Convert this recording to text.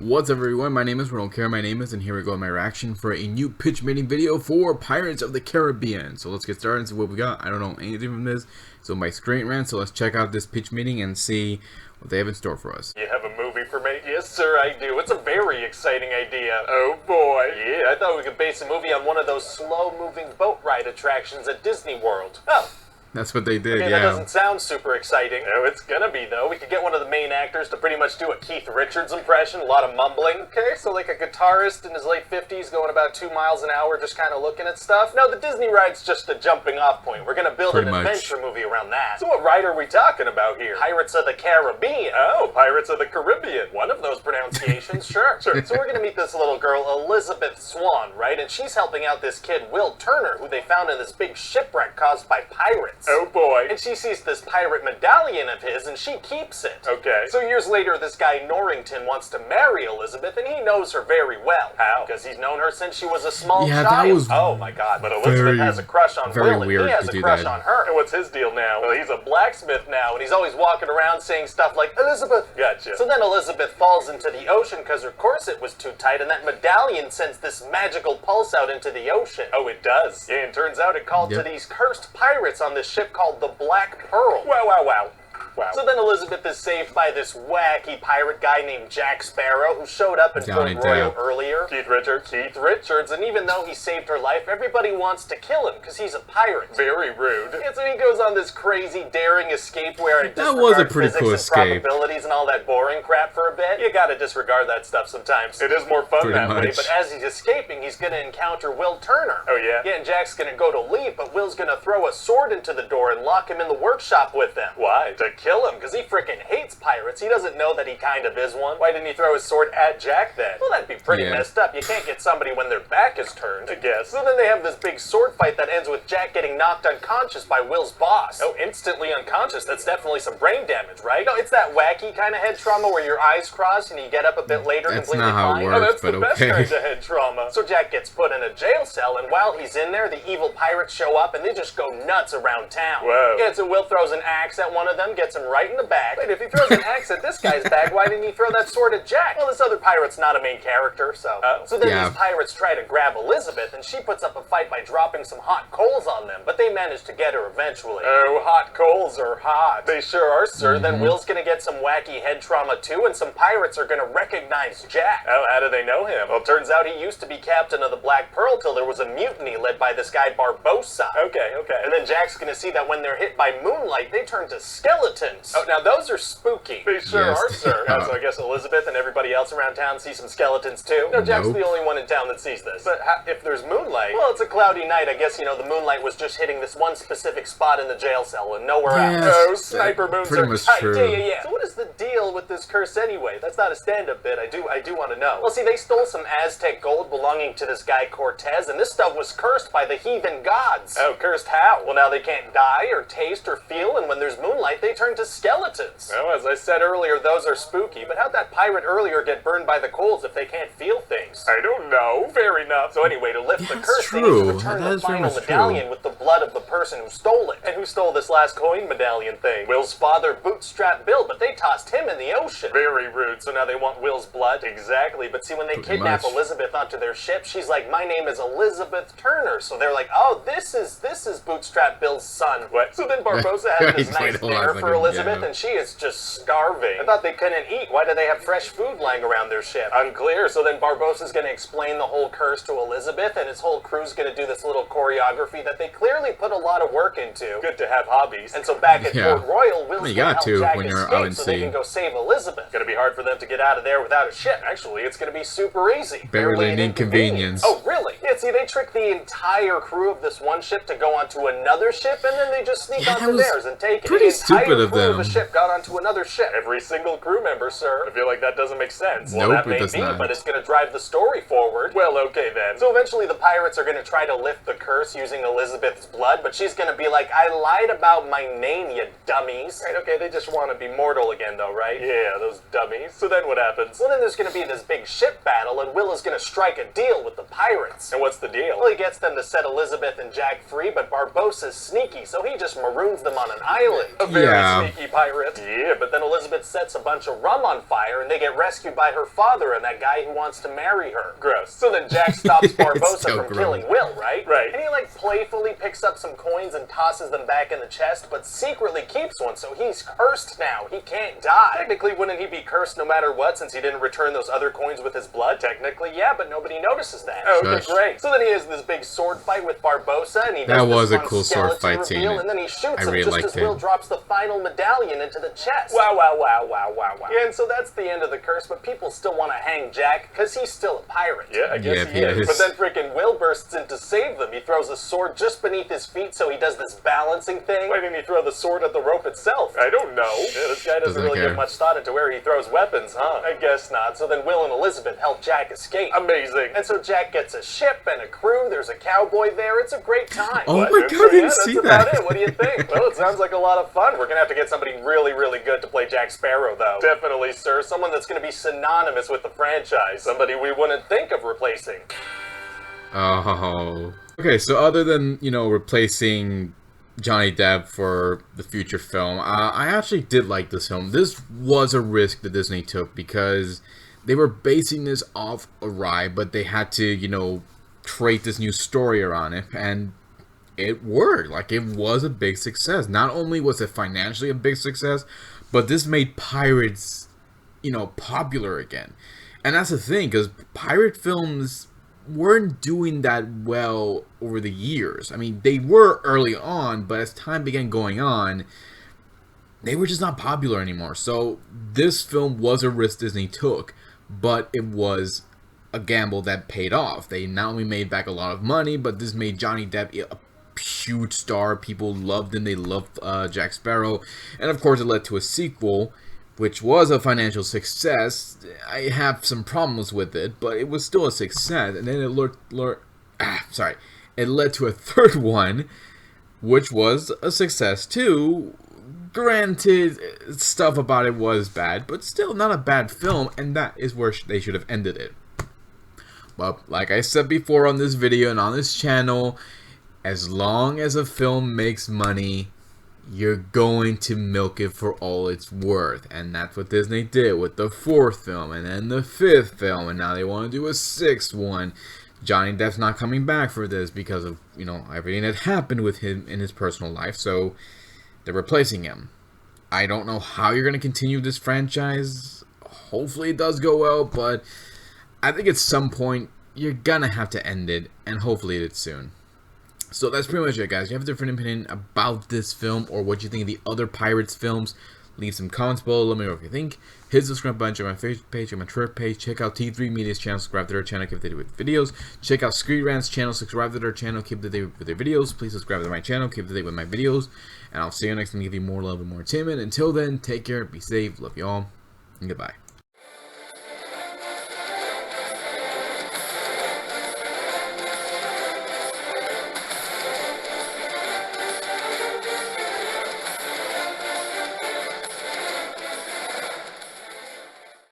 What's up everyone, my name is and here we go with my reaction for a new pitch meeting video for Pirates of the Caribbean. So let's get started and see what we got. I don't know anything from this, so my Screen Rant, so let's check out this pitch meeting and see what they have in store for us. You have a movie for me? Yes sir, I do. It's a very exciting idea. Oh boy. Yeah, I thought we could base a movie on one of those slow-moving boat ride attractions at Disney World. Oh. That's what they did, Okay, yeah. That doesn't sound super exciting. Oh, it's gonna be, though. We could get one of the main actors to pretty much do a Keith Richards impression, a lot of mumbling. Okay, so like a guitarist in his late 50s going about 2 miles an hour just kind of looking at stuff. No, the Disney ride's just a jumping off point. We're gonna build an adventure movie around that. So what ride are we talking about here? Pirates of the Caribbean. Oh, Pirates of the Caribbean. One of those pronunciations, sure. So we're gonna meet this little girl, Elizabeth Swan, right? And she's helping out this kid, Will Turner, who they found in this big shipwreck caused by pirates. Oh boy. And she sees this pirate medallion of his and she keeps it. Okay. So years later, this guy Norrington wants to marry Elizabeth and he knows her very well. How? Because he's known her since she was a small child. That was oh my god. But Elizabeth has a crush on Will and he has a crush on her. And what's his deal now? Well, he's a blacksmith now and he's always walking around saying stuff like, Elizabeth. Gotcha. So then Elizabeth falls into the ocean because her corset was too tight and that medallion sends this magical pulse out into the ocean. Oh, it does. Yeah, and turns out it called to these cursed pirates on this ship called the Black Pearl. Wow. So then Elizabeth is saved by this wacky pirate guy named Jack Sparrow who showed up in Port Royal earlier. Keith Richards, and even though he saved her life, everybody wants to kill him because he's a pirate. Very rude. And so he goes on this crazy, daring escape where it that was a pretty cool escape. Probabilities and all that boring crap for a bit. You gotta disregard that stuff sometimes. It is more fun that way, but as he's escaping, he's gonna encounter Will Turner. Oh yeah? Yeah, and Jack's gonna go to leave, but Will's gonna throw a sword into the door and lock him in the workshop with them. Why? To kill him, because he frickin' hates pirates. He doesn't know that he kind of is one. Why didn't he throw his sword at Jack then? Well, that'd be pretty messed up. You can't get somebody when their back is turned, I guess. So then they have this big sword fight that ends with Jack getting knocked unconscious by Will's boss. Oh, instantly unconscious. That's definitely some brain damage, right? No, it's that wacky kind of head trauma where your eyes cross and you get up a bit later completely fine. That's not how it works, that's the best kind of head trauma. So Jack gets put in a jail cell, and while he's in there, the evil pirates show up and they just go nuts around town. Whoa. Yeah, so Will throws an axe at one of them, gets him right in the back. Wait, if he throws an axe at this guy's back, why didn't he throw that sword at Jack? Well, this other pirate's not a main character, so... So then these pirates try to grab Elizabeth, and she puts up a fight by dropping some hot coals on them, but they manage to get her eventually. Oh, hot coals are hot. They sure are, sir. Then Will's gonna get some wacky head trauma too, and some pirates are gonna recognize Jack. Oh, how do they know him? Well, turns out he used to be captain of the Black Pearl till there was a mutiny led by this guy Barbossa. Okay. And then Jack's gonna see that when they're hit by moonlight, they turn to skeletons. Oh, now those are spooky. They sure are, sir. So I guess Elizabeth and everybody else around town see some skeletons too? No, Jack's the only one in town that sees this. But if there's moonlight, well, it's a cloudy night. I guess, you know, the moonlight was just hitting this one specific spot in the jail cell and nowhere else. Oh, sniper moons are tight. Yeah. So what is the deal with this curse anyway? That's not a stand-up bit. I do want to know. Well, see, they stole some Aztec gold belonging to this guy Cortez, and this stuff was cursed by the heathen gods. Oh, cursed how? Well, now they can't die or taste or feel, and when there's moonlight, they turn to skeletons. Oh, as I said earlier, those are spooky, but how'd that pirate earlier get burned by the coals if they can't feel things? I don't know. Fair enough. So anyway, to lift the curse, they need to return the final medallion with the blood of the person who stole it. And who stole this last coin medallion thing? Will's father, Bootstrap Bill, but they tossed him in the ocean. Very rude. So now they want Will's blood? Exactly. But see, when they kidnap Elizabeth onto their ship, she's like, my name is Elizabeth Turner. So they're like, oh, this is Bootstrap Bill's son. What? So then Barbossa has this nice dinner for Elizabeth, and she is just starving. I thought they couldn't eat. Why do they have fresh food lying around their ship? Unclear. So then Barbossa's going to explain the whole curse to Elizabeth, and his whole crew's going to do this little choreography that they clearly put a lot of work into. Good to have hobbies. And so back at Port Royal, Will's going to help Jack escape so they can go save Elizabeth. Gonna be hard for them to get out of there without a ship. Actually, it's going to be super easy. Barely an inconvenience. Oh, really? Yeah, see, they tricked the entire crew of this one ship to go onto another ship, and then they just sneak onto theirs and take it. Pretty stupid of them. The entire crew of the ship got onto another ship. Every single crew member, sir. I feel like that doesn't make sense. Well, that may be, but it's going to drive the story forward. Well, okay then. So eventually the pirates are going to try to lift the curse using Elizabeth's blood, but she's going to be like, I lied about my name, you dummies. Right, okay, they just want to be mortal again though, right? Yeah, those dummies. So then what happens? Well, then there's going to be this big ship battle, and Will is going to strike a deal with the pirates. And what's the deal? Well, he gets them to set Elizabeth and Jack free, but Barbossa's sneaky, so he just maroons them on an island. A very Wow. Sneaky pirate. Yeah, but then Elizabeth sets a bunch of rum on fire and they get rescued by her father and that guy who wants to marry her. Gross. So then Jack stops Barbossa so from gross. killing Will, right? Right. And he like playfully picks up some coins and tosses them back in the chest, but secretly keeps one, so he's cursed now. He can't die. Technically, wouldn't he be cursed no matter what since he didn't return those other coins with his blood? Technically, yeah, but nobody notices that. Okay, great. So then he has this big sword fight with Barbossa, and he does was this a cool sword fight scene. And then he shoots him really just as Will drops the final medallion into the chest. Wow, wow, wow, wow, wow, wow. Yeah, and so that's the end of the curse, but people still want to hang Jack because he's still a pirate. Yeah, I guess he is. But then freaking Will bursts in to save them. He throws a sword just beneath his feet, so he does this balancing thing. Why didn't he throw the sword at the rope itself? I don't know. Yeah, this guy doesn't really give much thought into where he throws weapons, huh? I guess not. So then Will and Elizabeth help Jack escape. Amazing. And so Jack gets a ship and a crew. There's a cowboy there. It's a great time. Oh my god, I didn't see that. That's about it. What do you think? Well, it sounds like a lot of fun. We're gonna have to get somebody really, really good to play Jack Sparrow, though. Definitely, sir. Someone that's gonna be synonymous with the franchise. Somebody we wouldn't think of replacing. Oh. Okay, so other than, you know, replacing Johnny Depp for the future film, I actually did like this film. This was a risk that Disney took because they were basing this off a ride, but they had to, you know, create this new story around it, and it worked. Like, it was a big success. Not only was it financially a big success, but this made pirates, you know, popular again. And that's the thing, because pirate films weren't doing that well over the years. I mean, they were early on, but as time began going on, they were just not popular anymore. So this film was a risk Disney took, but it was a gamble that paid off. They not only made back a lot of money, but this made Johnny Depp a huge star. People loved him. They loved Jack Sparrow. And of course, it led to a sequel, which was a financial success. I have some problems with it, but it was still a success. And then it led to a third one, which was a success too. Granted, stuff about it was bad, but still not a bad film, and that is where they should have ended it. But like I said before on this video and on this channel, as long as a film makes money, you're going to milk it for all it's worth. And that's what Disney did with the 4th film and then the 5th film, and now they want to do a 6th one. Johnny Depp's not coming back for this because of, you know, everything that happened with him in his personal life, so they're replacing him. I don't know how you're going to continue this franchise. Hopefully it does go well, but I think at some point you're gonna have to end it, and hopefully it's soon. So that's pretty much it, guys. If you have a different opinion about this film or what you think of the other Pirates films, leave some comments below. Let me know what you think. Hit the subscribe button, check my Facebook page, check my Twitter page. Check out T3 Media's channel, subscribe to their channel, keep up to date with videos. Check out Screen Rant's channel, subscribe to their channel, keep up to date with their videos. Please subscribe to my channel, keep up to date with my videos. And I'll see you next time to give you more love and more entertainment. Until then, take care, be safe, love you all, and goodbye.